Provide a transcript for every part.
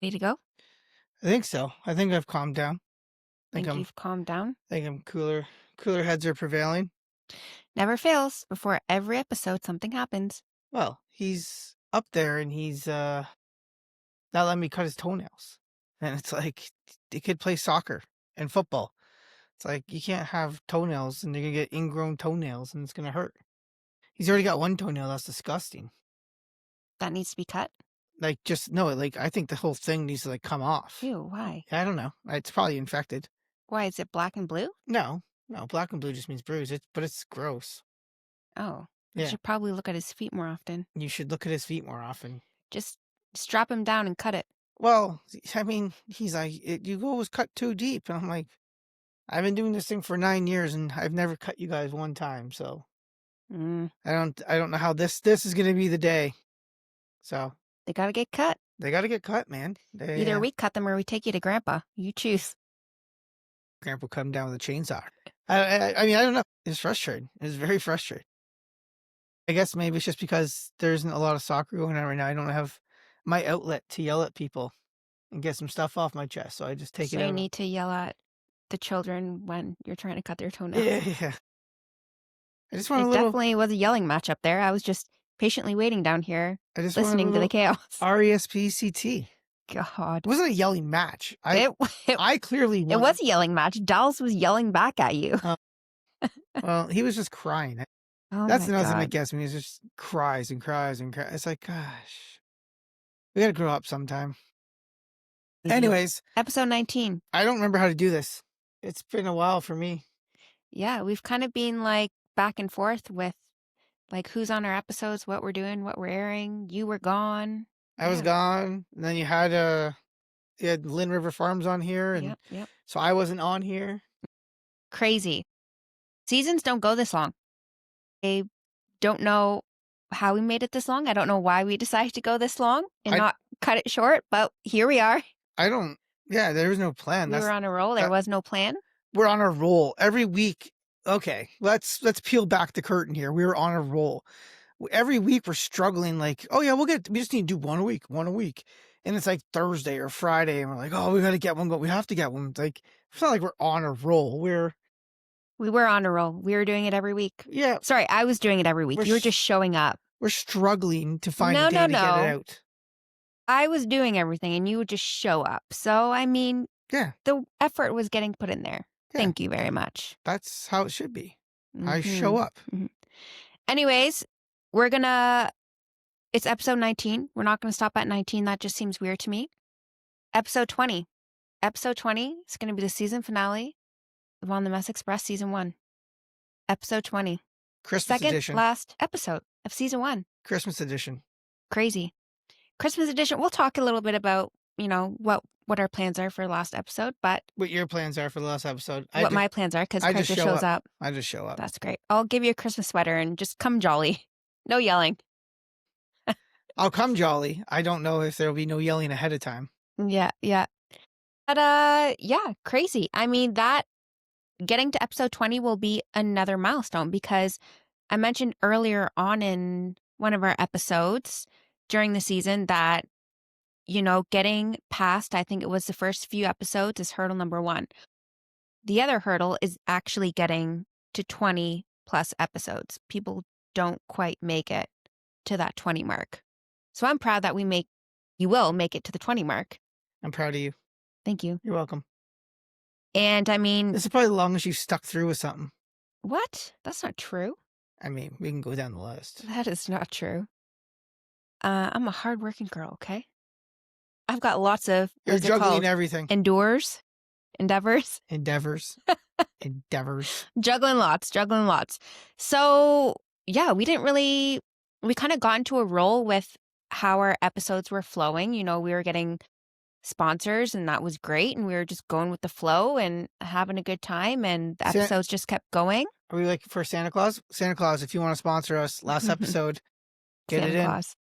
Way to go. I think so. I think I've calmed down. Think you've calmed down? I think I'm cooler. Cooler heads are prevailing. Never fails. Before every episode, something happens. Well, he's up there and he's not letting me cut his toenails. And it's like the kid plays soccer and football. It's like you can't have toenails and you're gonna get ingrown toenails and it's gonna hurt. He's already got one toenail. That's disgusting. That needs to be cut? Like I think the whole thing needs to like come off. Ew, why? I don't know. It's probably infected. Why, is it black and blue? No, black and blue just means bruise. But it's gross. Oh, Yeah. I should probably look at his feet more often. You should look at his feet more often. Just strap him down and cut it. Well, I mean, he's like, you always cut too deep. And I'm like, I've been doing this thing for 9 years and I've never cut you guys one time. So I don't know how this is going to be the day. So they got to get cut. They got to get cut, man. Either we cut them or we take you to Grandpa. You choose. Grandpa will come down with a chainsaw. I mean, I don't know. It's frustrating. It's very frustrating. I guess maybe it's just because there isn't a lot of soccer going on right now. I don't have my outlet to yell at people and get some stuff off my chest. So I just take it out. So you need to yell at the children when you're trying to cut their toenails. Yeah. I just want it definitely was a yelling match up there. I was just patiently waiting down here, listening to the chaos. RESPCT. God. It wasn't a yelling match. I clearly won. It was a yelling match. Dallas was yelling back at you. Well, he was just crying. That's another thing that gets me. Is just cries and cries and cries. It's like, gosh, we got to grow up sometime. Anyways. Episode 19. I don't remember how to do this. It's been a while for me. Yeah, we've kind of been like back and forth with like who's on our episodes, what we're doing, what we're airing. You were gone. I was gone. And then you had Lynn River Farms on here. And yep. So I wasn't on here. Crazy. Seasons don't go this long. I don't know how we made it this long. I don't know why we decided to go this long and not cut it short, but here we are. There was no plan. We were on a roll. There was no plan. We're on a roll every week. Okay, let's peel back the curtain here. We were on a roll. Every week we're struggling like, oh yeah, we just need to do one a week. And it's like Thursday or Friday and we're like, oh, we got to get one, but we have to get one. It's like, it's not like we're on a roll. We were on a roll. We were doing it every week. Yeah. Sorry, I was doing it every week. You were just showing up. We're struggling to find a day to get it out. I was doing everything and you would just show up. So, I mean, the effort was getting put in there. Yeah. Thank you very much. That's how it should be. I show up. Anyways, it's episode 19. We're not going to stop at 19. That just seems weird to me. Episode 20. Episode 20 is going to be the season finale of On the Mess Express Season 1. Episode 20. Christmas edition. Second last episode of Season 1. Christmas edition. Crazy. Christmas edition. We'll talk a little bit about, what our plans are for the last episode, but... What your plans are for the last episode. What my plans are, because Chris just shows up. I just show up. That's great. I'll give you a Christmas sweater and just come jolly. No yelling. I'll come jolly. I don't know if there'll be no yelling ahead of time. Yeah. But, crazy. I mean, getting to episode 20 will be another milestone because I mentioned earlier on in one of our episodes during the season that, getting past, I think it was the first few episodes, is hurdle number 1. The other hurdle is actually getting to 20 plus episodes. People don't quite make it to that 20 mark. So I'm proud that you will make it to the 20 mark. I'm proud of you. Thank you. You're welcome. And I mean... This is probably the longest you've stuck through with something. What? That's not true. I mean, we can go down the list. That is not true. I'm a hardworking girl, okay? I've got lots of... You're juggling everything. Endeavors. Endeavors. Juggling lots. So, yeah, we kind of got into a roll with how our episodes were flowing. We were getting sponsors and that was great. And we were just going with the flow and having a good time. And the episodes just kept going. Are we like for Santa Claus? Santa Claus, if you want to sponsor us, last episode, get Santa it in. Claus.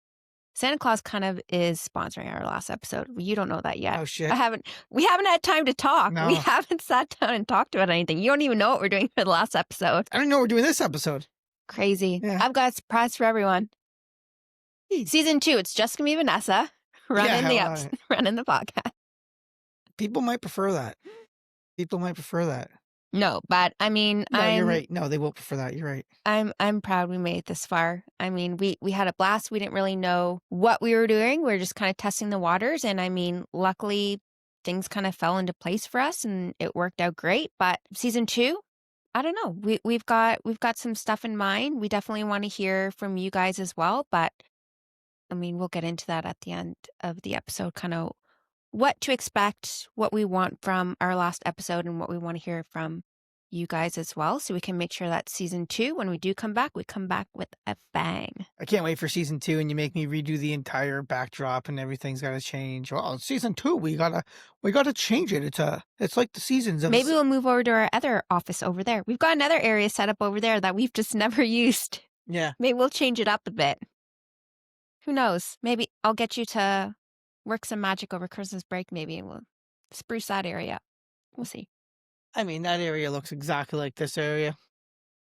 Santa Claus kind of is sponsoring our last episode. You don't know that yet. Oh, shit. We haven't had time to talk. No. We haven't sat down and talked about anything. You don't even know what we're doing for the last episode. I don't know what we're doing this episode. Crazy. Yeah. I've got a surprise for everyone. Season 2, it's just gonna be Vanessa running Yeah, running the podcast. people might prefer that. People might prefer that. No, but I mean, Yeah, you're right. No, they will prefer that. You're right. I'm proud we made it this far. I mean, we had a blast. We didn't really know what we were doing. We were just kind of testing the waters, and I mean, luckily things kind of fell into place for us and it worked out great. But season 2, I don't know. We've got some stuff in mind. We definitely want to hear from you guys as well, but I mean, we'll get into that at the end of the episode, kind of what to expect, what we want from our last episode, and what we want to hear from you guys as well. So we can make sure that season 2, when we do come back, we come back with a bang. I can't wait for season 2, and you make me redo the entire backdrop, and everything's got to change. Well, season 2, we gotta change it. It's like the seasons of. Maybe we'll move over to our other office over there. We've got another area set up over there that we've just never used. Yeah. Maybe we'll change it up a bit. Who knows? Maybe I'll get you to work some magic over Christmas break, maybe, and we'll spruce that area up. We'll see. I mean, that area looks exactly like this area.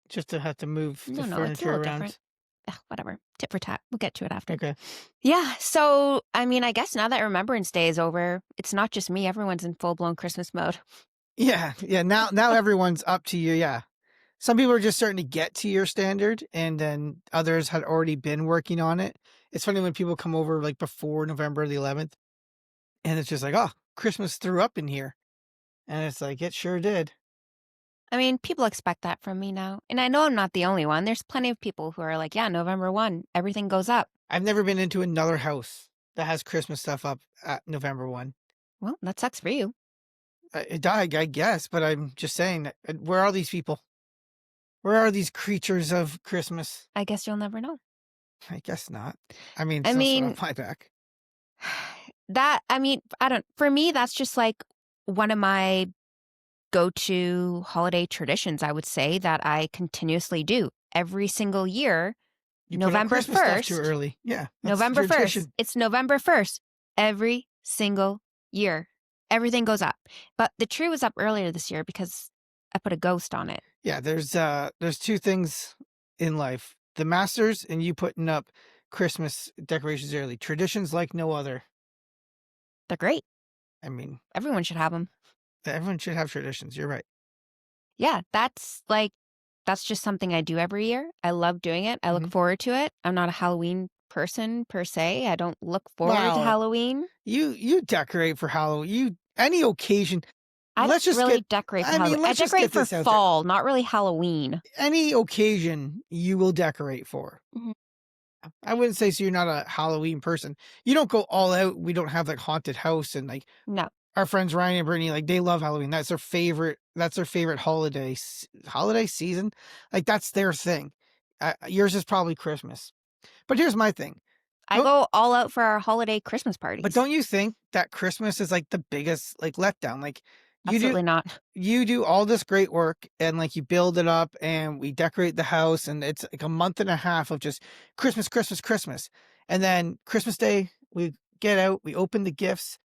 Just to have to move the No, it's a furniture little around. different. Ugh, whatever. Tit for tat. We'll get to it after. Okay. Yeah. So, I mean, I guess now that Remembrance Day is over, it's not just me. Everyone's in full-blown Christmas mode. Yeah. Now everyone's up to you. Yeah. Some people are just starting to get to your standard, and then others had already been working on it. It's funny when people come over like before November the 11th, and it's just like, oh, Christmas threw up in here. And it's like, it sure did. I mean, people expect that from me now. And I know I'm not the only one. There's plenty of people who are like, yeah, November 1, everything goes up. I've never been into another house that has Christmas stuff up at November 1. Well, that sucks for you. It died, I guess, but I'm just saying, where are these people? Where are these creatures of Christmas? I guess you'll never know. I guess not. I mean, I it's no sweat mean, off my back. for me, that's just like one of my go-to holiday traditions, I would say, that I continuously do every single year. You put up November Christmas stuff too 1st. early. Yeah, that's November 1st. tradition. It's November 1st. Every single year. Everything goes up. But the tree was up earlier this year because I put a ghost on it. Yeah, there's two things in life: the Masters and you putting up Christmas decorations early. Traditions like no other. They're great. I mean, Everyone should have them. everyone should have traditions. You're right. Yeah, that's just something I do every year. I love doing it. I look Mhm. forward to it. I'm not a Halloween person per se. I don't look forward to Wow. Halloween. You decorate for Halloween. Any occasion. I Let's don't just really get. decorate for I mean, Halloween. I let's just decorate get for this out there. fall, not really Halloween. Any occasion you will decorate for. Mhm. I wouldn't say so. You're not a Halloween person. You don't go all out. We don't have like haunted house, and like No. our friends Ryan and Brittany, like they love Halloween. That's their favorite. That's their favorite holiday season. Like that's their thing. Yours is probably Christmas. But here's my thing. I Don't- go all out for our holiday Christmas parties. But don't you think that Christmas is like the biggest like letdown? Like you do. Absolutely not. You do all this great work and like you build it up and we decorate the house and it's like a month and a half of just Christmas, Christmas, Christmas. And then Christmas Day, we get out, we open the gifts,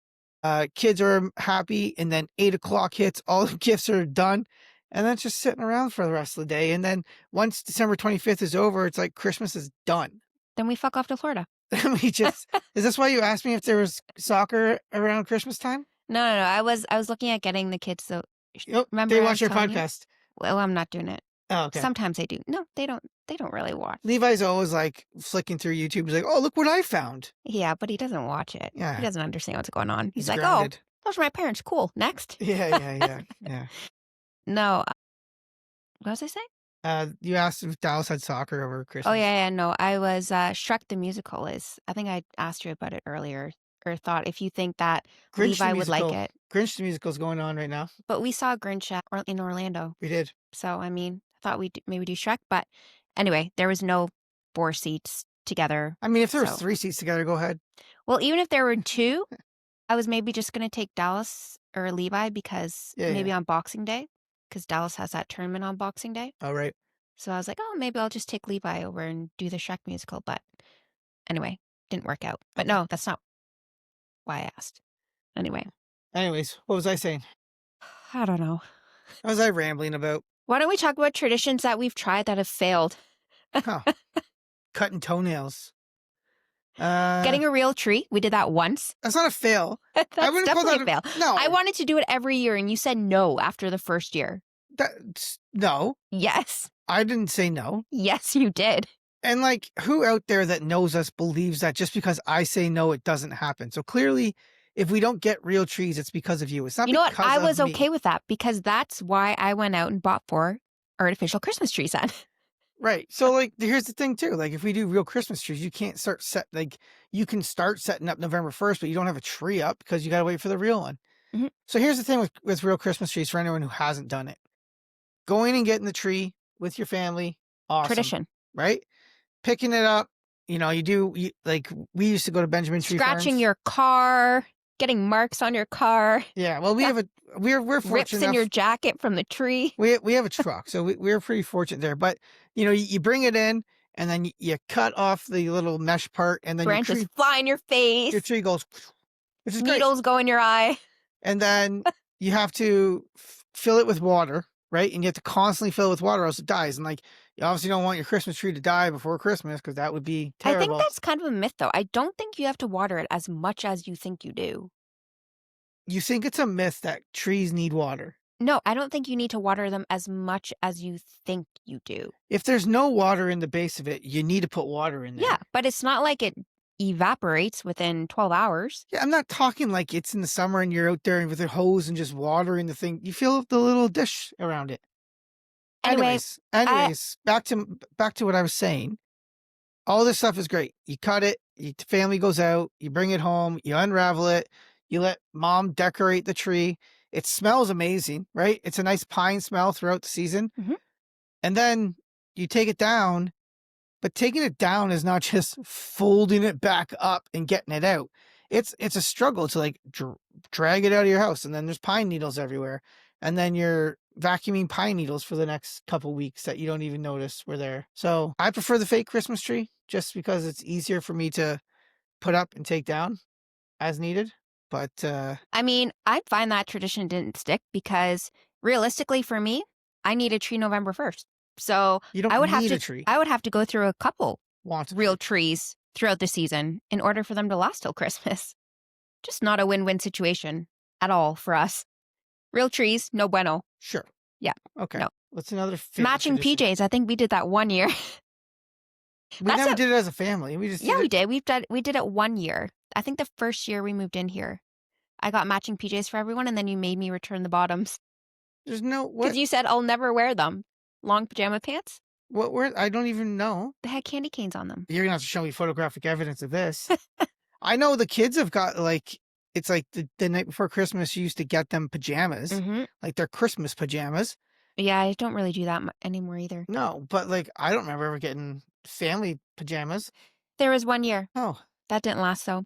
kids are happy, and then 8 o'clock hits, all the gifts are done, and then it's just sitting around for the rest of the day. And then once December 25th is over, it's like Christmas is done. Then we fuck off to Florida. We just, is this why you asked me if there was soccer around Christmas time? No. I was looking at getting the kids. So Oh, remember they I watch was your telling you? podcast. Well, I'm not doing it. Oh, okay. Sometimes they do. No, they don't. They don't really watch. Levi's always like flicking through YouTube. He's like, "Oh, look what I found." Yeah, but he doesn't watch it. Yeah. He doesn't understand what's going on. He's like, grounded. oh, those are my parents. Cool. Next. Yeah. No. What was I saying? You asked if Dallas had soccer over Christmas. Oh, yeah. No, I was Shrek the Musical is. I think I asked you about it earlier or thought if you think that Grinch the Levi would like musical. it. Grinch the musical's going on right now. But we saw Grinch in Orlando. We did. So, I mean, I thought we'd maybe do Shrek. But anyway, there was no 4 seats together. I mean, if there was So- 3 seats together, go ahead. Well, even if there were 2, I was maybe just going to take Dallas or Levi because Yeah, maybe on Boxing Day, because Dallas has that tournament on Boxing Day. All right. So I was like, oh, maybe I'll just take Levi over and do the Shrek musical. But anyway, didn't work out. But no, that's not why I asked. Anyway, Anyways, what was I saying? I don't know. What was I rambling about? Why don't we talk about traditions that we've tried that have failed? Huh. Cutting toenails. Uh, Getting a real tree, we did that once. that's not a fail. I That's wouldn't call definitely that a fail. I no. wanted to do it every year, and you said no after the first year. No. Yes. I didn't say no. Yes, you did. And like, who out there that knows us believes that just because I say no, it doesn't happen? So clearly, if we don't get real trees, it's because of you. It's not You know what? because I of was okay me. with that because that's why I went out and bought 4 artificial Christmas trees then. Right. So like here's the thing too. Like if we do real Christmas trees, you can't start you can start setting up November 1st, but you don't have a tree up because you gotta wait for the real one. Mhm. So here's the thing with real Christmas trees for anyone who hasn't done it. Going and getting the tree with your family, awesome. Tradition. Right? Picking it up, like we used to go to Benjamin Tree Scratching Farms. your car, getting marks on your car, Yeah, well we're rips fortunate in your enough. jacket from the tree. We have a truck, so we're pretty fortunate there. But you bring it in, and then you cut off the little mesh part, and then Branches fly in your your face, tree goes, which is great. needles go in your eye. And then you have to fill it with water, right? And you have to constantly fill it with water, or else it dies. And like, you obviously don't want your Christmas tree to die before Christmas because that would be I think terrible. that's kind of a myth, though. I don't think you have to water it as much as you think you do. You think it's a myth that trees need water? No, I don't think you need to water them as much as you think you do. If there's no water in the base of it, you need to put water in Yeah, there. but it's not like it evaporates within 12 hours. Yeah, I'm not talking like it's in the summer and you're out there with a hose and just watering the thing. You fill the little dish around it. Anyway, I Anyways, back to what I was saying. All this stuff is great. You cut it, family goes out, you bring it home, you unravel it, you let mom decorate the tree. It smells amazing, right? It's a nice pine smell throughout the season. Mhm. And then you take it down, but taking it down is not just folding it back up and getting it out. It's a struggle to like drag it out of your house, and then there's pine needles everywhere, and then you're vacuuming pine needles for the next couple weeks that you don't even notice were there. So I prefer the fake Christmas tree just because it's easier for me to put up and take down as needed. But I mean, I find that tradition didn't stick because realistically for me, I need a tree November 1st. So you don't I would have need a to tree. I would have to go through a couple Want a real tree? trees throughout the season in order for them to last till Christmas. Just not a win-win situation at all for us. Real trees, no bueno. Sure. Yeah, Okay. no. What's another favorite Matching tradition? PJs, I think we did that one year. We That's never a did it as a family. We just Yeah, did we it. did. We did it one year. I think the first year we moved in here. I got matching PJs for everyone and then you made me return the bottoms There's no because what you said I'll never wear them. Long pajama pants. what word? I don't even know. They had candy canes on them. You're gonna have to show me photographic evidence of this. I know the kids have got like it's like the night before Christmas. You used to get them pajamas, Mhm. like their Christmas pajamas. Yeah, I don't really do that anymore either. No, but like I don't remember ever getting family pajamas. There was one year. Oh, That didn't last though.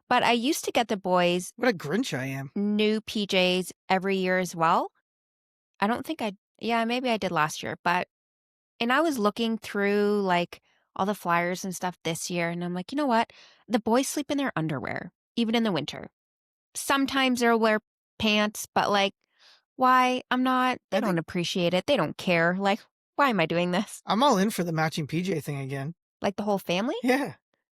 But I used to get the boys what a Grinch I am! new PJs every year as well. I don't think I Yeah, maybe I did last year, but and I was looking through like all the flyers and stuff this year and I'm like, "You know what? The boys sleep in their underwear even in the winter. Sometimes they'll wear pants, but like why? They I don't think appreciate it. They don't care. Like why am I doing this? I'm all in for the matching PJ thing again. Like the whole family? Yeah,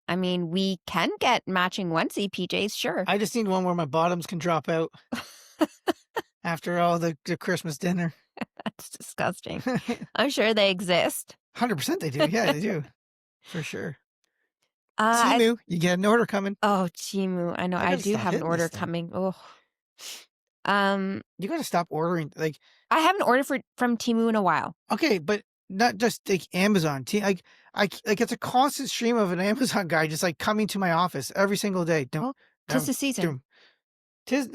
I mean, we can get matching onesie PJs, sure. I just need one where my bottoms can drop out after all the Christmas dinner. That's disgusting. I'm sure they exist. 100% they do. Yeah, they do for sure. I Timu, you get an order coming. Oh, Timu. I know. I I gotta do stop have an hitting this order thing. coming. Oh. Um, You gotta stop ordering. Like, I haven't ordered from Timu in a while. okay, but not just like Amazon. Like it's a constant stream of an Amazon guy just like coming to my office every single day. Well, Don't, 'tis don't, the season, don't.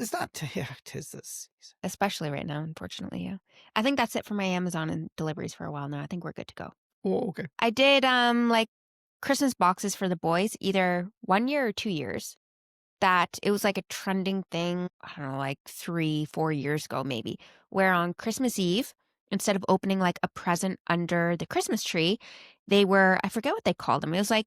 It's not. Yeah, tis this season. especially right now, unfortunately. Yeah. I think that's it for my Amazon and deliveries for a while now. I think we're good to go. Oh, okay. I did like Christmas boxes for the boys either 1 year or 2 years. That it was like a trending thing, I don't know, like 3, 4 years ago, maybe, where on Christmas Eve, instead of opening like a present under the Christmas tree, I forget what they called them. It was like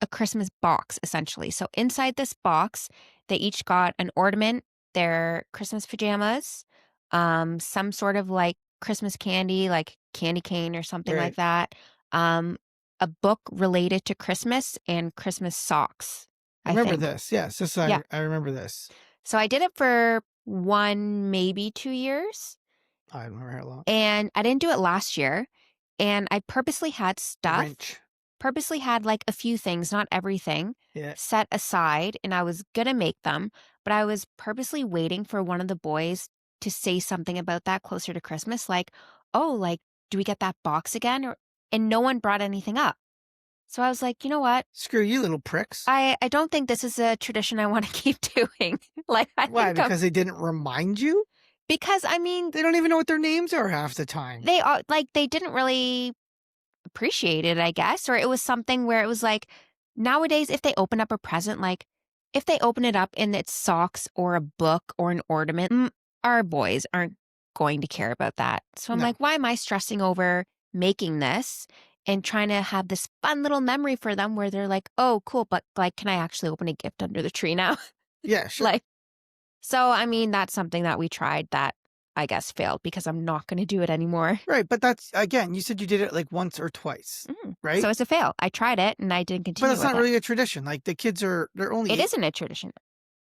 a Christmas box, essentially. So inside this box, they each got an ornament, their Christmas pajamas, some sort of like Christmas candy, like candy cane or something like Right. that, um, a book related to Christmas and Christmas socks, I I remember think. this. Yes, this Yeah. I remember this. So I did it for 1, maybe 2 years, I remember it a lot. and I didn't do it last year, and I Grinch. purposely had, like, a few things, not everything, Yeah. set aside, and I was gonna make them, but I was purposely waiting for one of the boys to say something about that closer to Christmas, like, "Oh, like, do we get that box again?" And no one brought anything up. So I was like, "You know what? Screw you, little pricks. I don't think this is a tradition I wanna keep doing." Like, I Why? think I'm Because they didn't remind you? because, I mean, They don't even know what their names are half the time. they are like, they didn't really appreciate it, I guess, or it was something where it was like, nowadays, if they open up a present, like, if they open it up and it's socks or a book or an ornament, our boys aren't going to care about that. So I'm No. like, why am I stressing over making this and trying to have this fun little memory for them where they're like, "Oh, cool, but, like, can I actually open a gift under the tree now?" Yeah, sure. Like, so, I mean, that's something that we tried that I guess failed because I'm not gonna do it anymore. Right, but that's again, you said you did it like once or twice, right? So it's a fail. I tried it and I didn't But continue that's with not it. really a tradition. Like the kids are they're only It 8, isn't a tradition.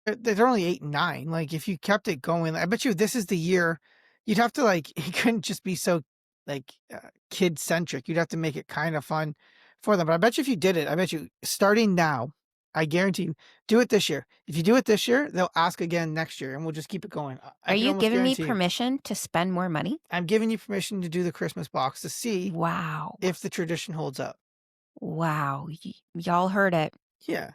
they're only 8 and 9. Like if you kept it going, I bet you this is the year you'd have to like it couldn't just be so like kid centric. You'd have to make it kind of fun for them. But I bet you if you did it, I bet you starting now, I guarantee you, do it this year. If you do it this year, they'll ask again next year and we'll just keep it going. I Are can you almost giving me guarantee you. permission to spend more money? I'm giving you permission to do the Christmas box to see Wow. if the tradition holds up. Wow. Y'all heard it. Yeah.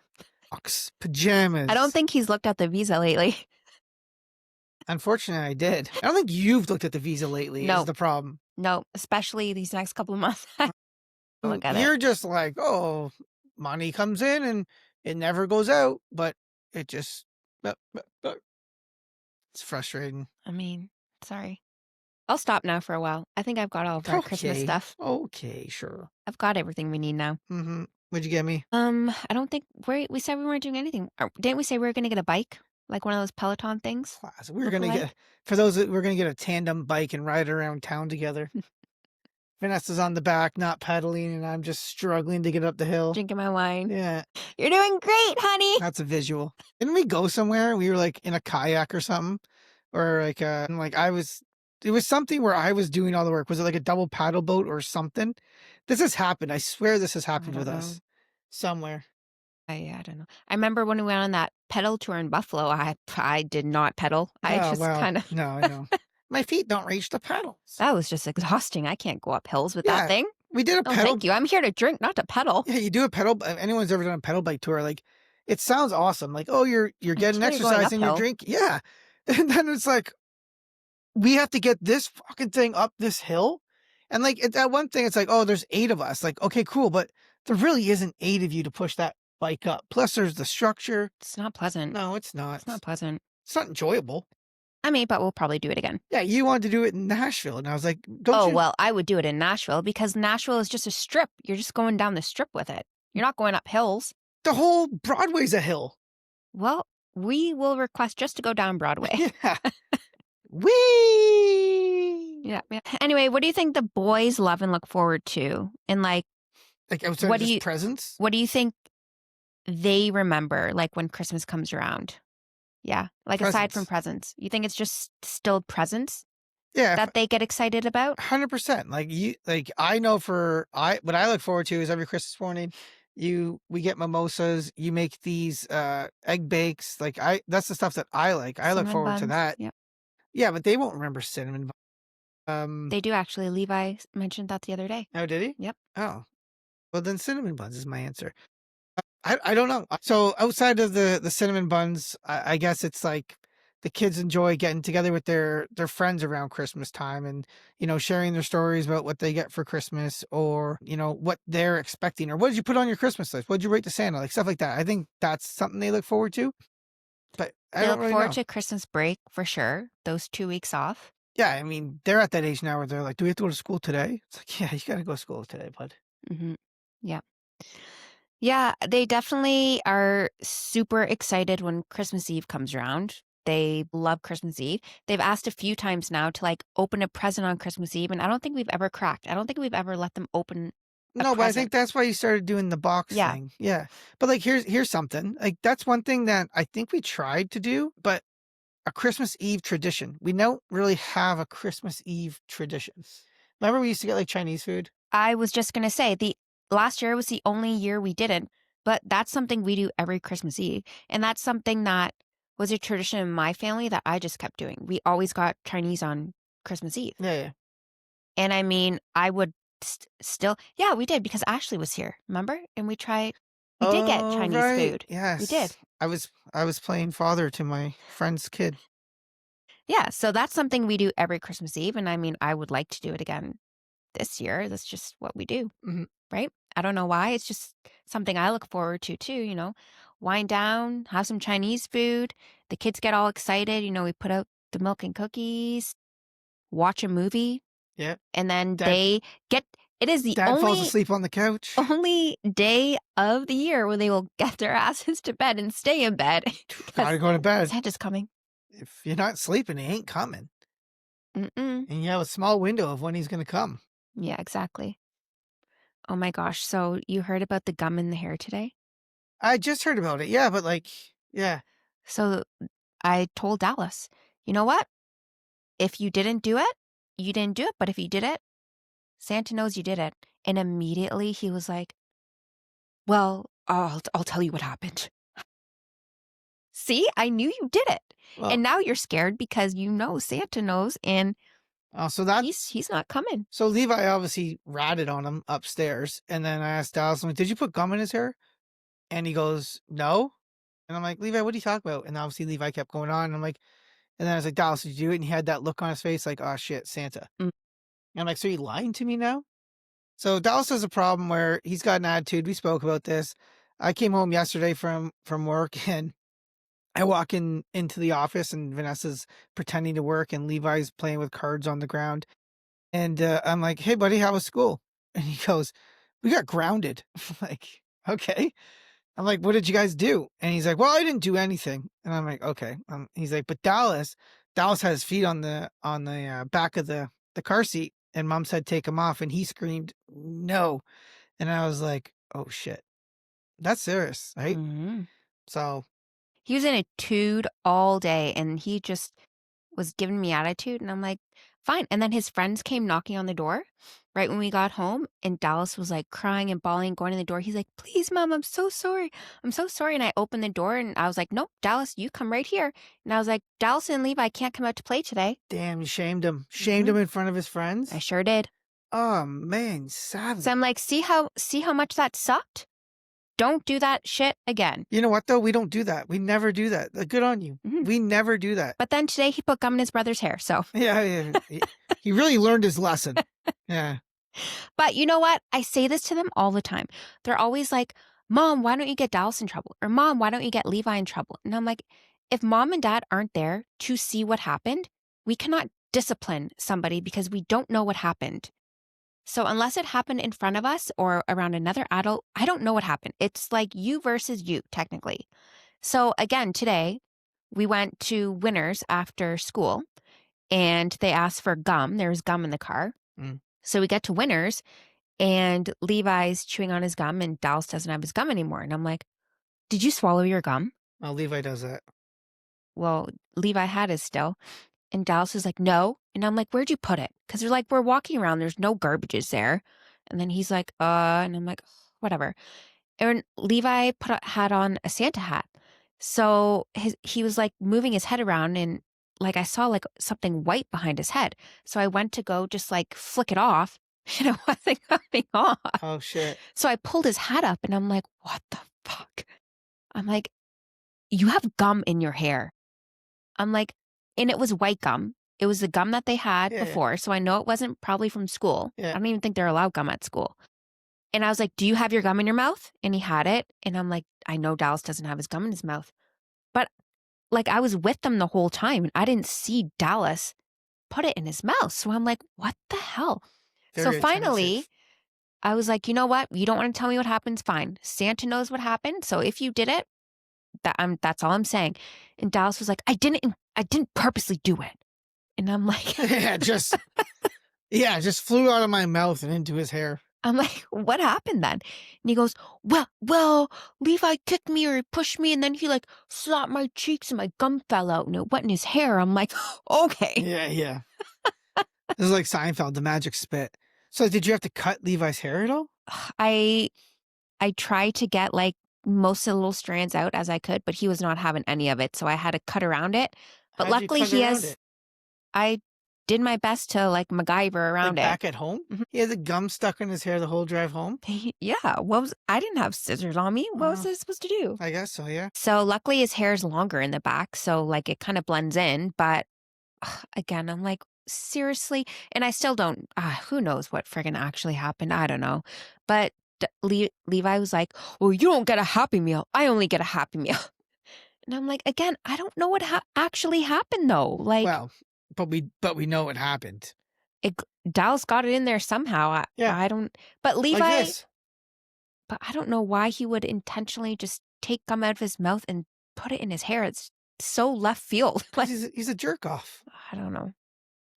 Socks, I don't pajamas. think he's looked at the visa lately. Unfortunately, I did. I don't think you've looked at the visa lately is No, the problem. no, especially these next couple of months. Look at it. You're just like, "Oh, money comes in and it never goes out," but it just it's frustrating. I mean, sorry. I'll stop now for a while. I think I've got all of our Christmas Okay. stuff. Okay, sure. I've got everything we need now. Mhm. What'd you get me? I don't think we said we weren't doing anything. Or didn't we say we were gonna get a bike? Like one of those Peloton things? Class. We were Look gonna alike? get for those that we're gonna get a tandem bike and ride around town together. Vanessa's on the back, not pedaling, and I'm just struggling to get up the hill. Drinking my wine. Yeah. You're doing great, honey. That's a visual. Didn't we go somewhere? We were like in a kayak or something, or like and, like I was. It was something where I was doing all the work. Was it like a double paddle boat or something? This has happened. I swear this has I happened don't with know. us somewhere. I don't know. I remember when we went on that pedal tour in Buffalo, I did not pedal. I Oh just well, kind of no, I know. My feet don't reach the pedals. that was just exhausting. I can't go up hills with that Yeah, thing. we did a No, pedal. thank you. I'm here to drink, not to pedal. Yeah, you do a pedal. Anyone's ever done a pedal bike tour? Like, it sounds awesome. Like, oh, you're getting Until you're going exercise and you're uphill. drinking. Yeah, and then it's like we have to get this fucking thing up this hill. And like that one thing, it's like, oh, there's 8 of us. Like, okay, cool. But there really isn't 8 of you to push that bike up. Plus there's the structure. It's not pleasant. No, it's not. It's not pleasant. It's not enjoyable. I mean, but we'll probably do it again. Yeah, you wanted to do it in Nashville. And I was like, don't Oh, you? well, I would do it in Nashville because Nashville is just a strip. You're just going down the strip with it. You're not going up hills. The whole Broadway's a hill. Well, we will request just to go down Broadway. Yeah. Wee! Yeah, yeah. Anyway, what do you think the boys love and look forward to? And like, Like outside what of do just you presents? what do you think they remember like when Christmas comes around? Yeah, like aside from presents, you think it's just still presents Yeah, that they get excited about? 100%. Like I know for what I look forward to is every Christmas morning, we get mimosas, you make these egg bakes. Like that's the stuff that I like. I look Cinnamon forward to buns. that. Yep, Yeah, but they won't remember cinnamon they do actually. Levi mentioned that the other day. oh, did he? Yep. Oh. Well then cinnamon buns is my answer. I don't know. So outside of the cinnamon buns, I guess it's like the kids enjoy getting together with their friends around Christmas time and sharing their stories about what they get for Christmas or what they're expecting or what did you put on your Christmas list? What did you write to Santa? Like stuff like that. I think that's something they look forward to. But I They don't look really forward know. to Christmas break for sure. Those 2 weeks off. Yeah, I mean they're at that age now where they're like, "Do we have to go to school today?" It's like, "Yeah, you got to go to school today, bud." Hmm. Yeah. Yeah, they definitely are super excited when Christmas Eve comes around. They love Christmas Eve. They've asked a few times now to like open a present on Christmas Eve, and I don't think we've ever cracked. I don't think we've ever let them open a No, but I think present. that's why you started doing the box Yeah. thing. Yeah. But, like, here's something, like, that's one thing that I think we tried to do, but a Christmas Eve tradition. We don't really have a Christmas Eve tradition. Remember we used to get, like, Chinese food? I was just gonna say the last year was the only year we didn't, but that's something we do every Christmas Eve, and that's something that was a tradition in my family that I just kept doing. We always got Chinese on Christmas Eve, Yeah, yeah. and I mean, I would still, yeah, we did because Ashley was here, remember? And we did get Oh, Chinese right. food. We did. Yes. I was playing father to my friend's kid. Yeah, so that's something we do every Christmas Eve, and I mean, I would like to do it again this year. That's just what we do. Mhm. Right? I don't know why. It's just something I look forward to too, Wind down, have some Chinese food. The kids get all excited. We put out the milk and cookies, watch a movie, Yeah. and then Dad they get it is the dad falls only asleep on the couch. only day of the year where they will get their asses to bed and stay in bed Gotta because go to bed. Santa's coming. If you're not sleeping, he ain't coming. Mm-mm. And you have a small window of when he's gonna come. Yeah, exactly. Oh my gosh. So you heard about the gum in the hair today? I just heard about it. Yeah, but, like, yeah. So I told Dallas, you know what? If you didn't do it, you didn't do it, but if you did it, Santa knows you did it. And immediately he was like, "Well, I'll tell you what happened." See, I knew you did it. Well, And now you're scared because Santa knows and so that he's not coming. so Levi obviously ratted on him upstairs, and then I asked Dallas, I'm like, "Did you put gum in his hair?" And he goes, "No." And I'm like, "Levi, what are you talking about?" And obviously Levi kept going on, and I'm like, and then I was like, "Dallas, did you do it?" And he had that look on his face like, "Oh shit, Santa." Mm. And I'm like, "So you lying to me now?" So Dallas has a problem where he's got an attitude. We spoke about this. I came home yesterday from work, and I walk into the office, and Vanessa's pretending to work, and Levi's playing with cards on the ground. And I'm like, "Hey, buddy, how was school?" And he goes, "We got grounded." I'm like, "Okay." I'm like, "What did you guys do?" And he's like, "Well, I didn't do anything." And I'm like, "Okay." He's like, "But Dallas had his feet on the back of the car seat, and Mom said take him off, and he screamed no." And I was like, "Oh shit, that's serious, right?" Mhm. So He was in a tude all day and he just was giving me attitude. And I'm like, fine. And then his friends came knocking on the door right when we got home. And Dallas was like crying and bawling, going to the door. He's like, please, Mom, I'm so sorry. I'm so sorry. And I opened the door and I was like, nope, Dallas, you come right here. And I was like, Dallas and Levi can't come out to play today. damn, you shamed Hmm. him in front of his I friends. sure did. Oh man, So savage. I'm like, see how much that sucked? Don't do that shit again. You know what though? We don't do that. We never do that. Good on you. Mhm. We never do that. But then today he put gum in his brother's hair. So, Yeah, yeah. He really learned his lesson. Yeah. but you know what? I say this to them all the time. They're always like, Mom, why don't you get Dallas in trouble? Or Mom, why don't you get Levi in trouble? And I'm like, if Mom and Dad aren't there to see what happened, we cannot discipline somebody because we don't know what happened. So unless it happened in front of us or around another adult, I don't know what happened. It's like you versus you, technically. So again, today we went to Winners after school and they asked for gum. There was gum in the car. Mm. So we get to Winners and Levi's chewing on his gum and Dallas doesn't have his gum anymore. And I'm like, did you swallow your gum? Oh, Levi does that. Well, Levi had his still. And Dallas is like, no. And I'm like, where'd you put it? Because they're like, we're walking around. There's no garbages there. And then he's like, and I'm like, whatever. And Levi had on a Santa hat. So he was like moving his head around and like I saw like something white behind his head. So I went to go just like flick it off and it wasn't coming off. Oh shit. So I pulled his hat up and I'm like, what the fuck? I'm like, you have gum in your hair. I'm like, and it was white gum. It was the gum that they had Yeah, yeah, before. So I know it wasn't probably from school. I yeah. don't even think they're allowed gum at school. And I was like, do you have your gum in your mouth? And he had it. And I'm like, I know Dallas doesn't have his gum in his mouth. But like I was with them the whole time and I didn't see Dallas put it in his mouth. So I'm like, what the hell? So Very finally, attentive. I was like, you know what? You don't want to tell me what happens? Fine. Santa knows what happened. So if you did it, that's all I'm saying. And Dallas was like, I didn't purposely do it. And I'm like, Yeah, just flew out of my mouth and into his hair. I'm like, "What happened then?" And he goes, "Well, Levi kicked me or he pushed me, and then he, like, slapped my cheeks and my gum fell out and it went in his hair." I'm like, "Okay." Yeah, yeah. This is like Seinfeld, the magic spit. So did you have to cut Levi's hair at all? I I tried to get, like, most of the little strands out as I could, but he was not having any of it, so I had to cut around it. But How'd you luckily, cut around it? I did my best to, like, MacGyver Like around it. back at home? Mhm. He had the gum stuck in his hair the whole drive home? Yeah, I didn't have scissors on me. What was Uh, I supposed to do? I guess so, yeah. So, luckily, his hair is longer in the back, so, like, it kinda blends in, but, again, I'm like, "Seriously?" And I still don't who knows what friggin' actually happened, I don't know. But Levi was like, "Well, you don't get a Happy Meal. I only get a Happy Meal." And I'm like, "Again, I don't know what actually happened, though." Like, Well, but we know what happened. it Dallas got it in there somehow. Yeah, I don't but like Levi this. but I don't know why he would intentionally just take gum out of his mouth and put it in his hair. It's so left field. 'Cause Like, he's a jerk off. I don't know.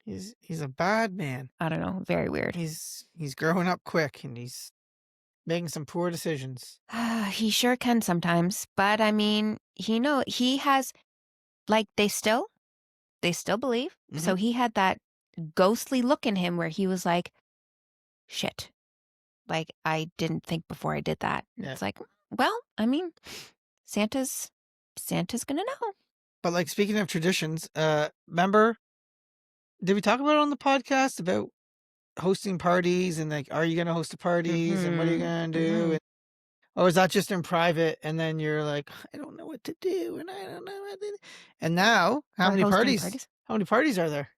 He's a bad man. I don't know. Very weird. He's growing up quick and he's making some poor decisions. He sure can sometimes, but I mean, he has like they still believe. So Mhm. he had that ghostly look in him where he was like, "Shit. Like I didn't think before I did that." And Yeah. it's like, well, I mean, Santa's Santa's going to know. But, like, speaking of traditions, remember did we talk about it on the podcast about hosting parties and, like, are you gonna host the parties and what are you Mhm. gonna do? Mhm. And or is that just in private and then you're like, "I don't know what to do, and I don't know what to do." And now, We're hosting parties. how many parties are there?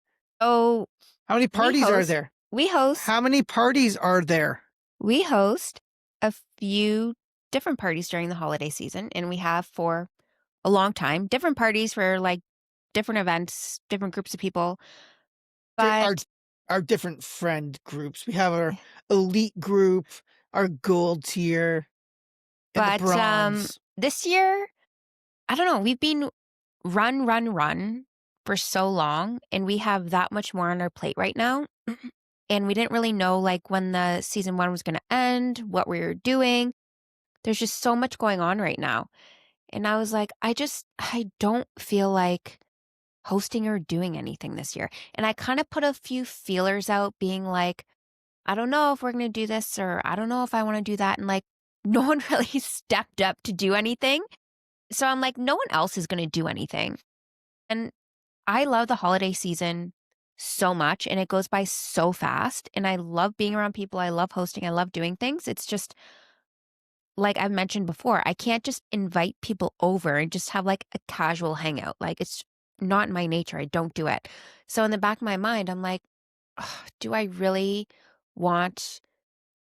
Oh, How many we parties are host there? we host How many parties are there? we host a few different parties during the holiday season, and we have for a long time. Different parties for like different events, different groups of people. There But are different friend groups. We have our elite group, our gold tier, and the bronze. this year, I don't know, we've been run for so long, and we have that much more on our plate right now. And we didn't really know like when the season 1 was gonna end, what we were doing. There's just so much going on right now. And I was like, I don't feel like hosting or doing anything this year. And I kind of put a few feelers out being like, I don't know if we're going to do this or I don't know if I want to do that. And like, no one really stepped up to do anything. So I'm like, no one else is going to do anything. And I love the holiday season so much and it goes by so fast. And I love being around people. I love hosting. I love doing things. It's just like I've mentioned before, I can't just invite people over and just have like a casual hangout. Like it's not in my nature. I don't do it. So in the back of my mind, I'm like, "Ugh, do I really want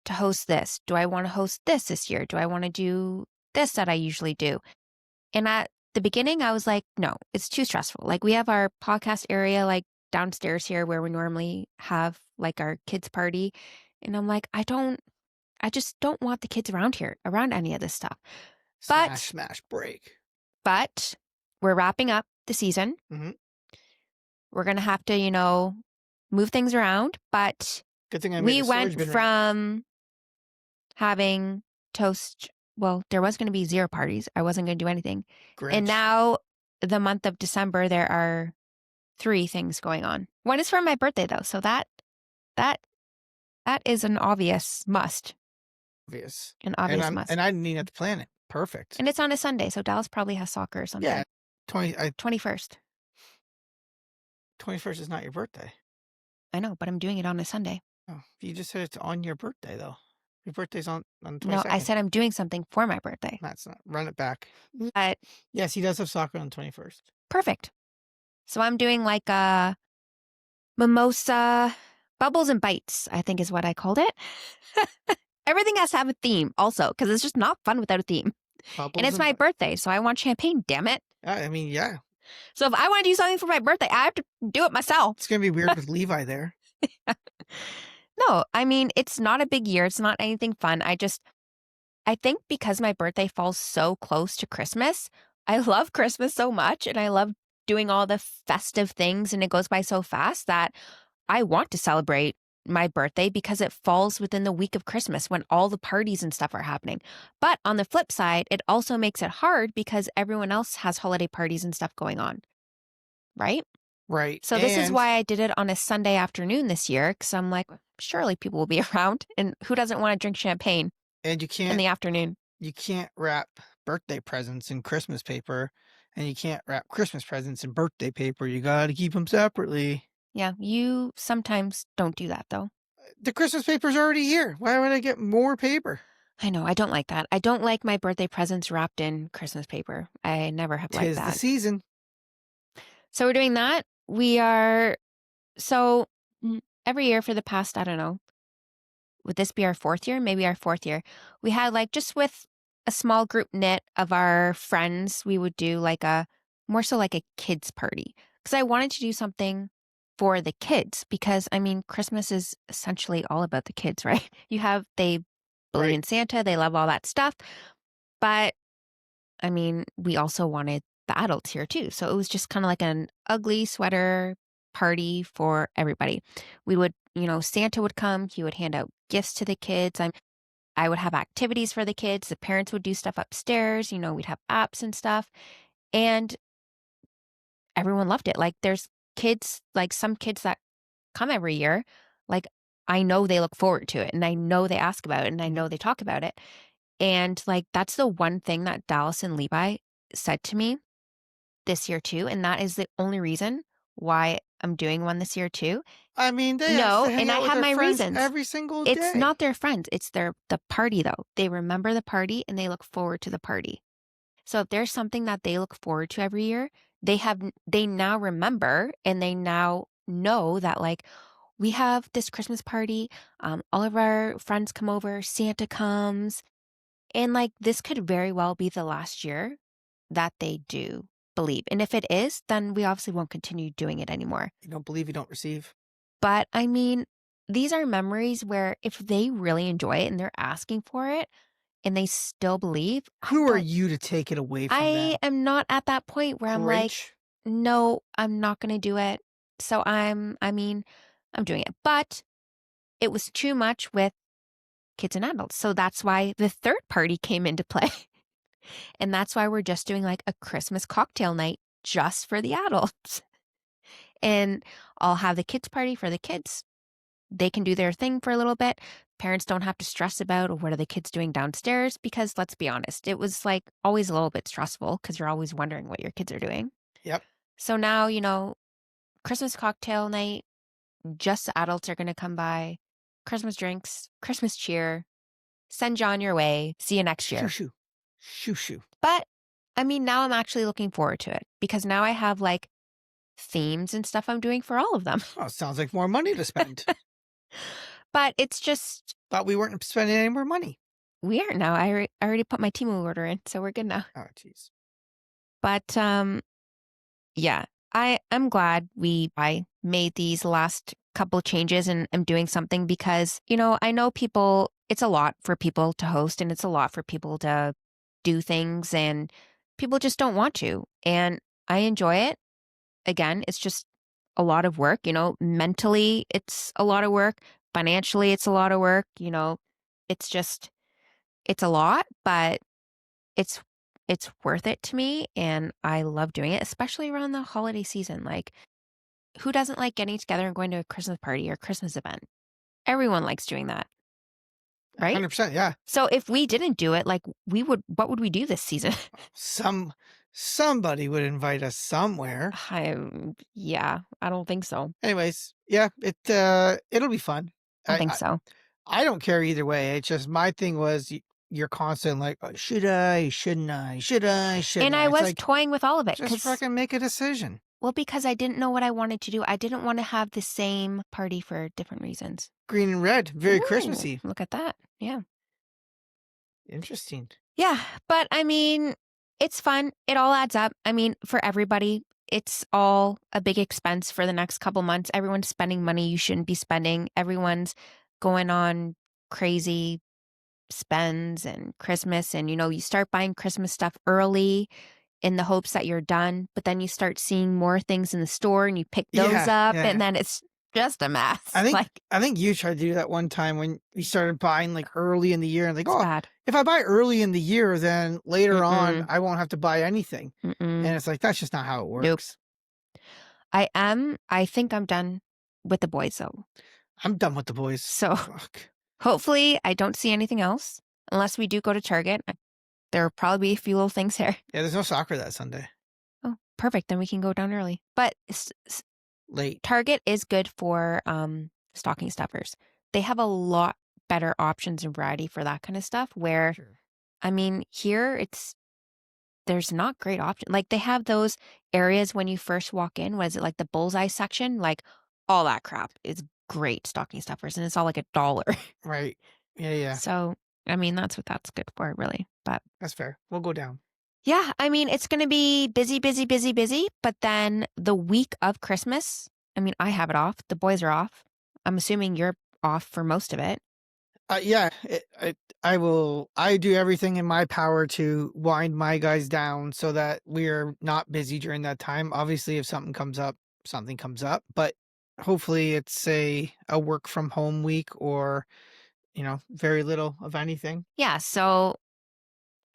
to host this? Do I want to host this year? Do I want to do this that I usually do?" And at the beginning, I was like, no, it's too stressful. Like we have our podcast area like downstairs here where we normally have like our kids party. And I'm like, I just don't want the kids around here, around any of this stuff. Smash, But smash, break. but we're wrapping up the season. Mhm. We're gonna have to, move things around. But Good thing I made we the storage went bin rack. from having toast. Well, there was gonna be 0 parties. I wasn't gonna do anything. And Grinch. now the month of December, there are 3 things going on. One is for my birthday though, so that that is Obvious. an And obvious must. I didn't even have to plan it. Perfect. And it's on a Sunday, so Dallas probably has soccer or Yeah. something. 21st. 21st is not your birthday. I know, but I'm doing it on a Sunday. Oh, you just said it's on your birthday though. Your birthday's on the No, 22nd. I said I'm doing something for my birthday. That's not. Run it back. But Yes, he does have soccer on the 21st. perfect. So I'm doing like a mimosa bubbles and bites, I think is what I called it. Everything has to have a theme also, because it's just not fun without a theme. And Bubbles it's and my bu- birthday, so I want champagne, damn it. I mean, yeah. So if I want to do something for my birthday, I have to do it myself. It's gonna be weird with Levi there. No, I mean, it's not a big year. It's not anything fun. I think because my birthday falls so close to Christmas, I love Christmas so much and I love doing all the festive things and it goes by so fast that I want to celebrate my birthday because it falls within the week of Christmas when all the parties and stuff are happening. But on the flip side, it also makes it hard because everyone else has holiday parties and stuff going on, right? Right. So this is why I did it on a Sunday afternoon this year because I'm like, surely people will be around, and who doesn't want to drink champagne And in the afternoon? you can't wrap birthday presents in Christmas paper, and you can't wrap Christmas presents in birthday paper. You gotta keep them separately. Yeah, you sometimes don't do that though. The Christmas paper's already here. Why would I get more paper? I know, I don't like that. I don't like my birthday presents wrapped in Christmas paper. I never have liked 'Tis the that. season. So we're doing that. We are so every year for the past, I don't know, would this be our fourth year? Maybe our fourth year. We had like just with a small group knit of our friends, we would do like a more so like a kids party because I wanted to do something for the kids because I mean, Christmas is essentially all about the kids, right? They believe Right. in Santa, they love all that stuff. But I mean, we also wanted the adults here too. So it was just kind of like an ugly sweater party for everybody. We would, Santa would come, he would hand out gifts to the kids. I would have activities for the kids. The parents would do stuff upstairs. We'd have apps and stuff. And everyone loved it. Like there's kids, like some kids that come every year, like I know they look forward to it and I know they ask about it and I Mhm. know they talk about it. And like that's the one thing that Dallas and Levi said to me this year too. And that is the only reason why I'm doing one this year too. I mean, they have No, to hang and I out with have their my friends reasons. every single It's day. not their friends, it's the party though. They remember the party and they look forward to the party. So if there's something that they look forward to every year, they now remember and they now know that like we have this Christmas party, all of our friends come over, Santa comes, and like this could very well be the last year that they do believe. And if it is, then we obviously won't continue doing it anymore. You don't believe, you don't receive. But I mean, these are memories where if they really enjoy it and they're asking for it and they still believe, I Who are don't, you to take it away from I them? am not at that point where I'm like, Grinch? no, I'm not going to do it. So I'm doing it. But it was too much with kids and adults. So that's why the third party came into play. And that's why we're just doing like a Christmas cocktail night just for the adults. And I'll have the kids party for the kids. They can do their thing for a little bit. Parents don't have to stress about what are the kids doing downstairs because let's be honest, it was like always a little bit stressful because you're always wondering what your kids are doing. Yep. So now, Christmas cocktail night, just the adults are going to come by, Christmas drinks, Christmas cheer, send you on your way. See you next Shoo year. shoo. Shoo shoo. But I mean, now I'm actually looking forward to it because now I have like themes and stuff I'm doing for all of them. Oh, sounds like more money to spend. But it's just Thought we weren't spending any more money. we are now. I already put my Temu order in, so we're good now. Oh, jeez. But yeah, I'm glad I made these last couple changes and I'm doing something because, I know people it's a lot for people to host and it's a lot for people to do things and people just don't want to. And I enjoy it. Again, it's just a lot of work, mentally it's a lot of work, financially it's a lot of work, it's just it's a lot, but it's it's worth it to me and I love doing it, especially around the holiday season. Like, who doesn't like getting together and going to a Christmas party or Christmas event? Everyone likes doing that, right? 100%. Yeah. So if we didn't do it, like what would we do this season? Somebody would invite us somewhere. Yeah, I don't think so. Anyways, yeah, it'll be fun. I don't I, think I so. I don't care either way. It's just my thing was you're constant like, oh, should I? Shouldn't I? Should I? Shouldn't And I? I It's was like toying with all of it just fucking make a decision. well, because I didn't know what I wanted to do. I didn't want to have the same party for different reasons. Green and red, very Ooh, Christmassy. look at that. Yeah. Interesting. Yeah, but I mean, it's fun. It all adds up. I mean, for everybody, it's all a big expense for the next couple months. Everyone's spending money you shouldn't be spending. Everyone's going on crazy spends and Christmas and you start buying Christmas stuff early in the hopes that you're done, but then you start seeing more things in the store and you pick those Yeah, up yeah, and yeah. then it's just a I mess. think Like, I think you tried to do that one time when we started buying, like, early in the year and like, it's "Oh, bad. if I buy early in the year, then later on, Mm-mm. I won't have to buy anything." And Mm-mm. it's like, that's just not how it Nope. works. I think I'm done with the boys, though. I'm done with the boys. So Fuck. hopefully I don't see anything else unless we do go to Target. There'll probably be a few little things there. Yeah, there's no soccer that Sunday. Oh, perfect. Then we can go down early. But Late. Target is good for stocking stuffers. They have a lot better options and variety for that kind of stuff. Where Sure. I mean, here there's not great options. Like they have those areas when you first walk in. Was it like the bullseye section? Like all that crap is great stocking stuffers, and it's all like $1. Right. Yeah, yeah. So I mean, that's what that's good for, really. But That's fair. We'll go down. yeah, I mean, it's going to be busy, busy, busy, busy. But then the week of Christmas, I mean, I have it off. The boys are off. I'm assuming you're off for most of it. Yeah, I do everything in my power to wind my guys down so that we're not busy during that time. Obviously, if something comes up, something comes up, but hopefully it's a work from home week or, very little of anything. Yeah. So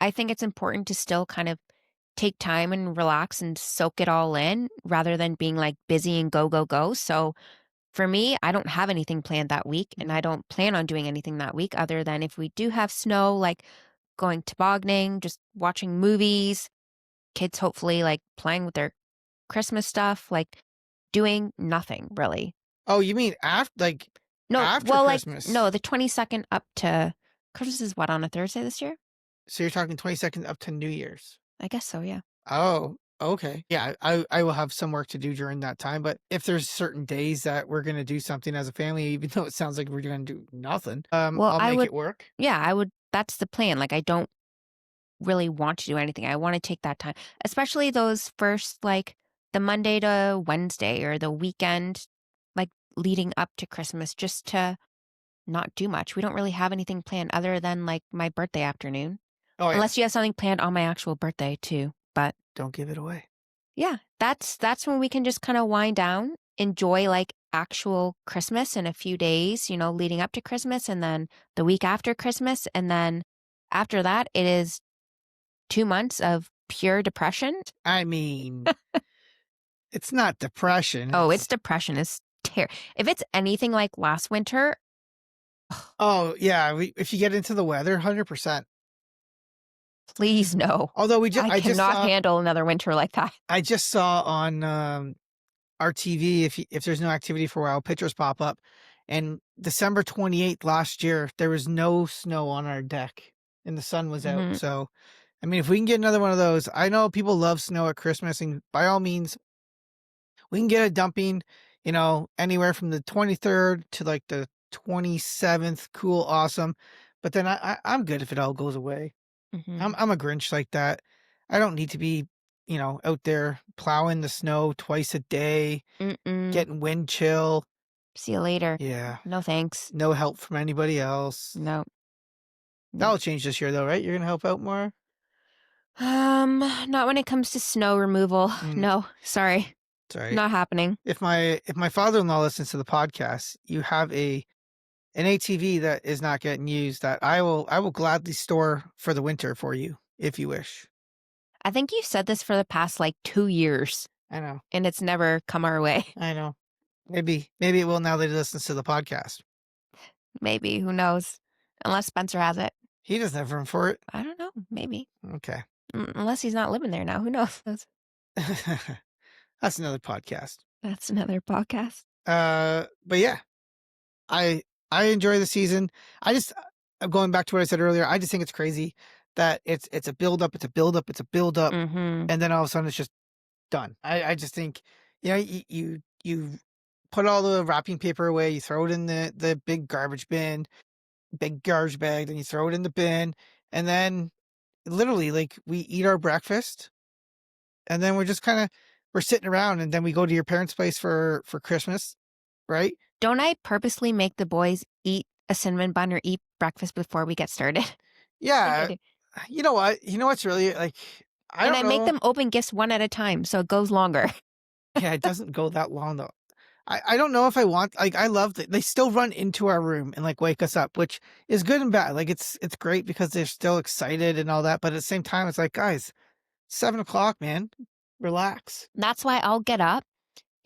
I think it's important to still kind of take time and relax and soak it all in rather than being like busy and go, go, go. So for me, I don't have anything planned that week and I don't plan on doing anything that week other than if we do have snow, like going tobogganing, just watching movies, kids hopefully like playing with their Christmas stuff, like doing nothing really. Oh, you mean No, after well, like, Christmas? no, the 22nd up to Christmas is what, on a Thursday this year? So you're talking 22nd up to New Year's. I guess so, yeah. Oh, okay. Yeah, I will have some work to do during that time, but if there's certain days that we're gonna do something as a family, even though it sounds like we're gonna do nothing, Well, I'll I make would, it work. yeah, I would, that's the plan. Like, I don't really want to do anything. I want to take that time, especially those first, like, the Monday to Wednesday or the weekend, like, leading up to Christmas, just to not do much. We don't really have anything planned other than, like, my birthday afternoon, Oh, yeah. unless you have something planned on my actual birthday, too. But Don't give it away. yeah, that's when we can just kind of wind down, enjoy like actual Christmas in a few days, leading up to Christmas and then the week after Christmas. And then after that, it is 2 months of pure depression. I mean, it's not depression, Oh, it's it's depression. It's if it's anything like last winter, oh, yeah, if you get into the weather, 100%. please no. Although I cannot handle another winter like that. I just saw on, our TV, if there's no activity for a while, pictures pop up, and December 28th last year, there was no snow on our deck, and the sun was out, Hmm. so, I mean, if we can get another one of those I know people love snow at Christmas, and by all means, we can get a dumping, anywhere from the 23rd to, like, the 27th, cool, awesome, but then I'm good if it all goes away. Hmm. I'm a Grinch like that. I don't need to be, out there plowing the snow twice a day, Mm-mm. getting wind chill. See you later. Yeah. No thanks. No help from anybody else. No, no. That'll change this year though, right? You're gonna help out more? Not when it comes to snow removal. Mm, No, sorry. it's all right. Not happening. If my father-in-law listens to the podcast, you have an ATV that is not getting used that I will gladly store for the winter for you if you wish. I think you've said this for the past like 2 years I know. and it's never come our way. I know. Maybe it will now that he listens to the podcast. Maybe, who knows? Unless Spencer has it. He doesn't have room for it. I don't know. Maybe. Okay. Unless he's not living there now. Who knows? That's another podcast. That's another podcast. But yeah, I enjoy the season. I just going back to what I said earlier, I just think it's crazy that it's a build up, it's a build up, it's a build up, Mm-hmm. and then all of a sudden it's just done. I just think, you put all the wrapping paper away, you throw it in the big garbage bag, then you throw it in the bin, and then literally like we eat our breakfast, and then we're sitting around, and then we go to your parents' place for Christmas, right? Don't I purposely make the boys eat a cinnamon bun or eat breakfast before we get started? I think I Yeah, do. you know what? You know what's really like, I And don't I make know. them open gifts one at a time so it goes longer. Yeah, it doesn't go that long though. I don't know if I want like, I love that they still run into our room and, like, wake us up, which is good and bad. Like, it's great because they're still excited and all that, but at the same time, it's like, "Guys, 7 o'clock, man. Relax." That's why I'll get up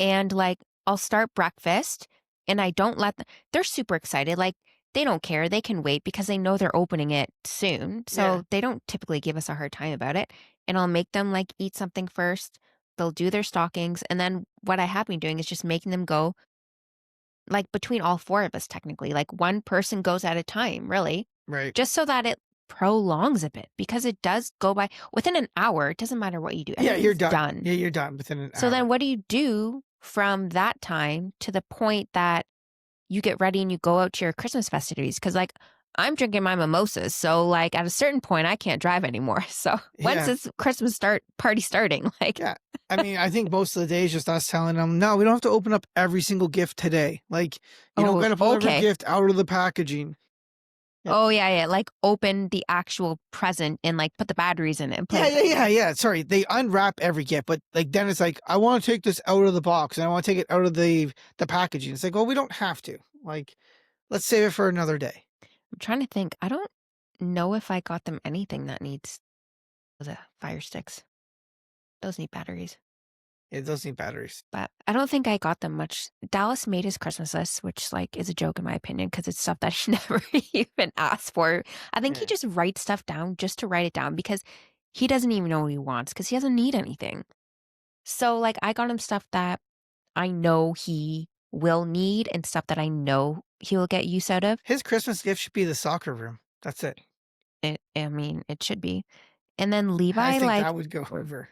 and like I'll start breakfast and I don't let them, they're super excited. Like they don't care. They can wait because they know they're opening it soon. Yeah, So they don't typically give us a hard time about it. And I'll make them like eat something first. They'll do their stockings. And then what I have been doing is just making them go like between all four of us, technically. Like one person goes at a time, really, right. just so that it prolongs a bit because it does go by within an hour. It doesn't matter what you do, Yeah, you're everything's done. done. Yeah, you're done within an So then hour. what do you do from that time to the point that you get ready and you go out to your Christmas festivities? Because, like, I'm drinking my mimosas. So, like, at a certain point, I can't drive anymore. So, when's Yeah, this Christmas party starting? Like, yeah. I mean, I think most of the day is just us telling them, "No, we don't have to open up every single gift today. Like, you don't oh, gotta pull every okay. gift out of the packaging." Yeah. Oh, yeah, yeah. Like, open the actual present and, like, put the batteries in it and play Yeah, with yeah, it. yeah, yeah. Sorry, they unwrap every gift, but like then it's like, I want to take this out of the box and I want to take it out of the packaging. It's like, well, we don't have to. Like, let's save it for another day. I'm trying to think. I don't know if I got them anything that needs the fire sticks. Those need batteries. It does need batteries. But I don't think I got them much. Dallas made his Christmas list, which, like, is a joke in my opinion because it's stuff that he never even asked for. I think he Yeah. just writes stuff down just to write it down because he doesn't even know what he wants because he doesn't need anything. So, like, I got him stuff that I know he will need and stuff that I know he will get use out of. His Christmas gift should be the soccer room. That's it. I mean, it should be. And then I Levi, think like, that would go over.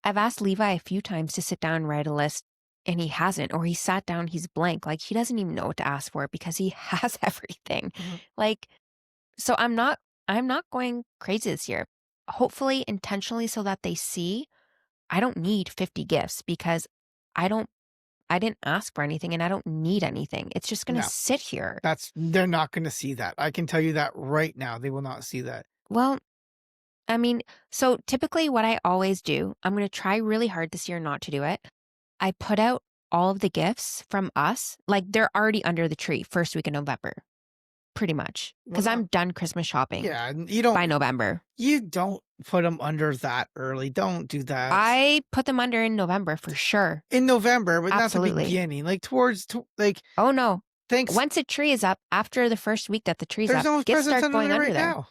I've asked Levi a few times to sit down and write a list, and he hasn't, or he sat down, he's blank. Like he doesn't even know what to ask for because he has everything. Mhm. Like, so I'm not going crazy this year. Hopefully intentionally so that they see I don't need 50 gifts because I don't I didn't ask for anything and I don't need anything. It's just gonna No, sit here. they're not going to see that. I can tell you that right now. They will not see that. Well, I mean, so typically what I always do, I'm gonna try really hard this year not to do it. I put out all of the gifts from us, like, they're already under the tree first week of November, pretty much, Well, because 'cause not, I'm done Christmas shopping yeah, by November. you don't put them under that early. Don't do that. I put them under in November for sure. In November, but not the Absolutely. beginning, like towards, like, Oh, no. thanks. Once a tree is up, after the first week that the tree's There's up, no gifts presents start under going there under right there. now.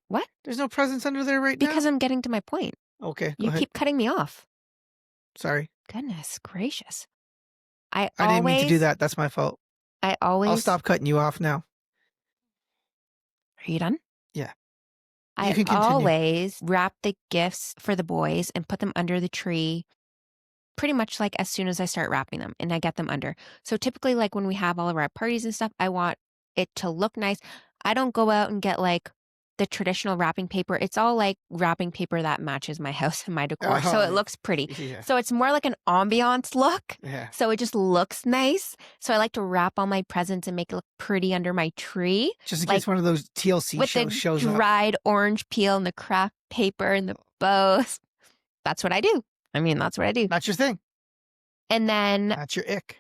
What? There's no presents under there right Because now. I'm getting to my point. Okay, go You ahead. keep cutting me off. Sorry. Goodness gracious. I I didn't mean to do always that. That's my fault. I I'll always stop cutting you off now. Are you done? Yeah, you I can continue. always wrap the gifts for the boys and put them under the tree pretty much like as soon as I start wrapping them and I get them under. So typically, like when we have all of our parties and stuff, I want it to look nice. I don't go out and get like the traditional wrapping paper. It's all like wrapping paper that matches my house and my decor. So Oh, it looks pretty. yeah, So it's more like an ambiance look. yeah. So it just looks nice. So I like to wrap all my presents and make it look pretty under my tree, Just in like case one of those TLC with shows the shows up. dried orange peel and the craft paper and the bows. That's what I do. I mean, that's what I do. That's your thing. And then That's your ick.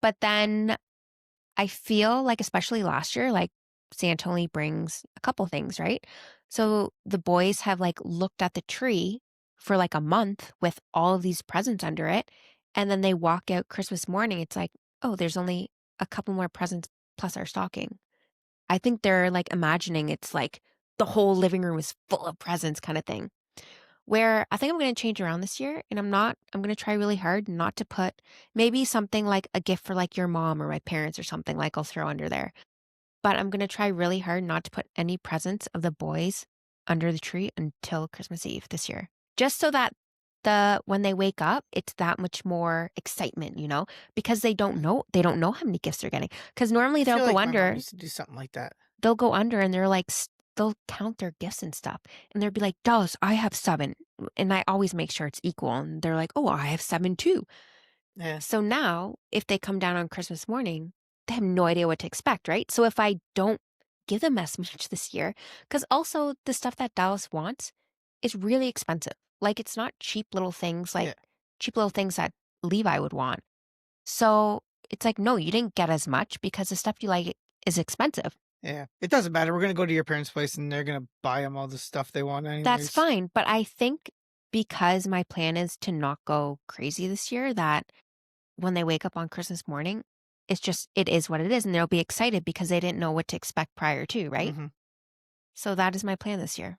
But then I feel like, especially last year, like Santa only brings a couple things, right? So the boys have like looked at the tree for like a month with all of these presents under it. And then they walk out Christmas morning. It's like, oh, there's only a couple more presents plus our stocking. I think they're like imagining it's like the whole living room is full of presents kind of thing. Where I think I'm going to change around this year and I'm going to try really hard not to put maybe something like a gift for like your mom or my parents or something like I'll throw under there. But I'm going to try really hard not to put any presents of the boys under the tree until Christmas Eve this year. Just so that when they wake up, it's that much more excitement, because they don't know how many gifts they're getting. Because normally I they'll feel go like my mom under, used to do something like that. and they're like, they'll count their gifts and stuff. And they'll be like, Dallas, I have 7. And I always make sure it's equal. And they're like, oh, I have 7 too. Yeah. So now if they come down on Christmas morning, they have no idea what to expect, right? So if I don't give them as much this year, because also the stuff that Dallas wants is really expensive. Like it's not cheap little things Yeah. that Levi would want. So it's like, no, you didn't get as much because the stuff you like is expensive. Yeah. It doesn't matter. We're gonna go to your parents' place and they're gonna buy them all the stuff they want That's anyways. fine. But I think because my plan is to not go crazy this year, that when they wake up on Christmas morning, it is what it is. And they'll be excited because they didn't know what to expect prior to, right? Mhm. So that is my plan this year.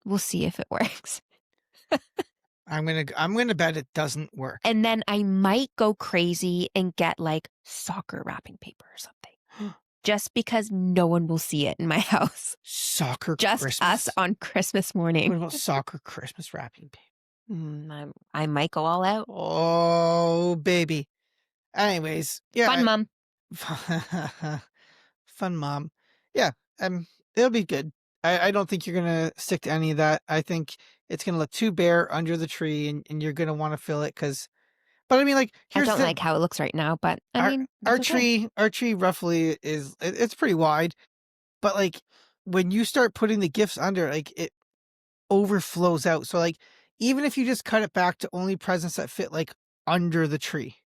We'll see if it works. I'm gonna bet it doesn't work. And then I might go crazy and get like soccer wrapping paper or something just because no one will see it in my house. Soccer Just us Christmas? on Christmas morning. What about soccer Christmas wrapping paper? I might go all out. Oh, baby. Anyways, Fun, yeah, mom. fun mom. Yeah, it'll be good. I don't think you're gonna stick to any of that. I think it's gonna look too bare under the tree, and you're gonna want to fill it because. But I mean, like, I here's don't the like how it looks right now, but I our mean, our that's okay. tree roughly it's pretty wide, but like when you start putting the gifts under, like it overflows out. So like even if you just cut it back to only presents that fit like under the tree.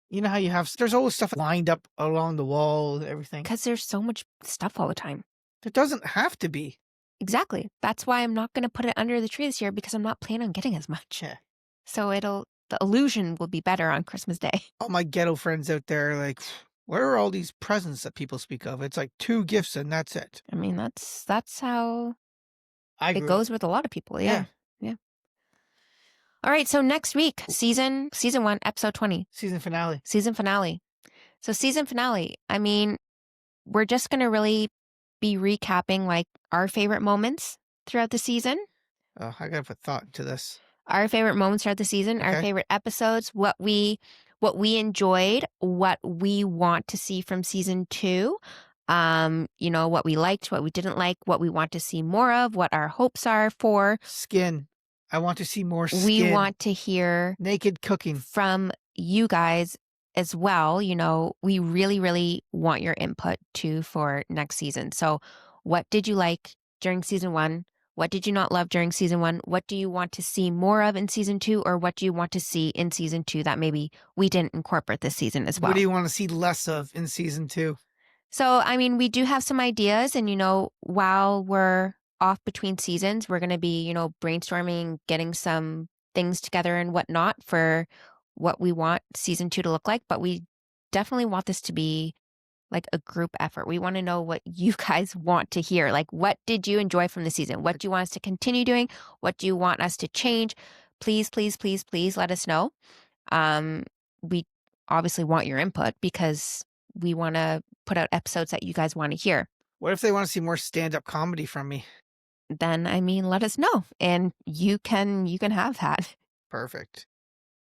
You know how you have there's always stuff lined up along the wall, everything. Because there's so much stuff all the time. There doesn't have to be. Exactly. That's why I'm not going to put it under the tree this year because I'm not planning on getting as much. Yeah. So the illusion will be better on Christmas Day. All my ghetto friends out there are like, where are all these presents that people speak of? It's like 2 gifts and that's it. I mean, that's how I it grew up. goes with a lot of people. Yeah. Yeah. Yeah. All right. So next week, season 1, episode 20, Season finale. season finale. So season finale, I mean, we're just going to really be recapping like our favorite moments throughout the season. Oh, I gotta put thought into this. Our favorite moments throughout the season, our Okay. favorite episodes, what we enjoyed, what we want to see from season 2. What we liked, what we didn't like, what we want to see more of, what our hopes are for. Skin. I want to see more We skin. want to hear Naked cooking. from you guys as well. We really, really want your input too for next season. So, what did you like during season 1? What did you not love during season 1? What do you want to see more of in season 2? Or what do you want to see in season 2 that maybe we didn't incorporate this season as What well? do you want to see less of in season 2? So, I mean, we do have some ideas. And, while we're off between seasons, we're going to be, brainstorming, getting some things together and whatnot for what we want season 2 to look like. But we definitely want this to be like a group effort. We want to know what you guys want to hear. Like, what did you enjoy from the season? What do you want us to continue doing? What do you want us to change? Please, please, please, please let us know. We obviously want your input because we want to put out episodes that you guys want to hear. What if they want to see more stand-up comedy from me? Then, I mean, let us know and you can have that. Perfect.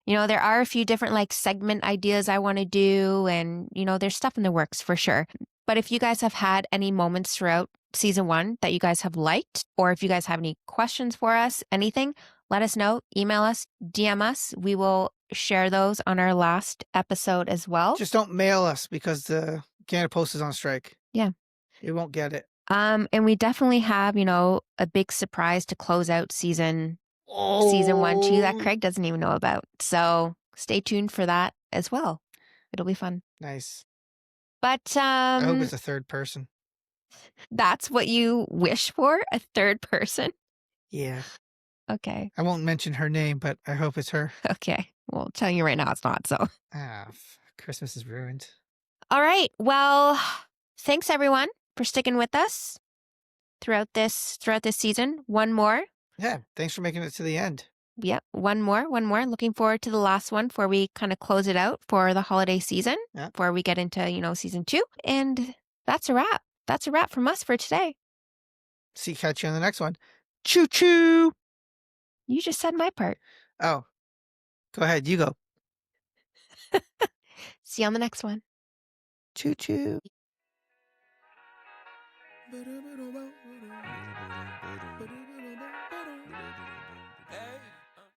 There are a few different like segment ideas I want to do, and there's stuff in the works for sure. But if you guys have had any moments throughout season 1 that you guys have liked, or if you guys have any questions for us, anything, let us know. Email us, DM us. We will share those on our last episode as well. Just don't mail us because the Canada Post is on strike. Yeah. You won't get it. And we definitely have, a big surprise to close out season 1 too that Craig doesn't even know about. So stay tuned for that as well. It'll be fun. Nice. But I hope it's a third person. that's what you wish for? A third person? Yeah. Okay. I won't mention her name, but I hope it's her. Okay. Well, telling you right now it's not, so. Christmas is ruined. All right. Well, thanks everyone for sticking with us throughout this season. One more. Yeah. Thanks for making it to the end. Yep. One more. Looking forward to the last one before we kind of close it out for the holiday season. Yeah. Before we get into, season 2. And that's a wrap. That's a wrap from us for today. Catch you on the next one. Choo choo. You just said my part. Oh, go ahead. You go. See you on the next one. Choo choo.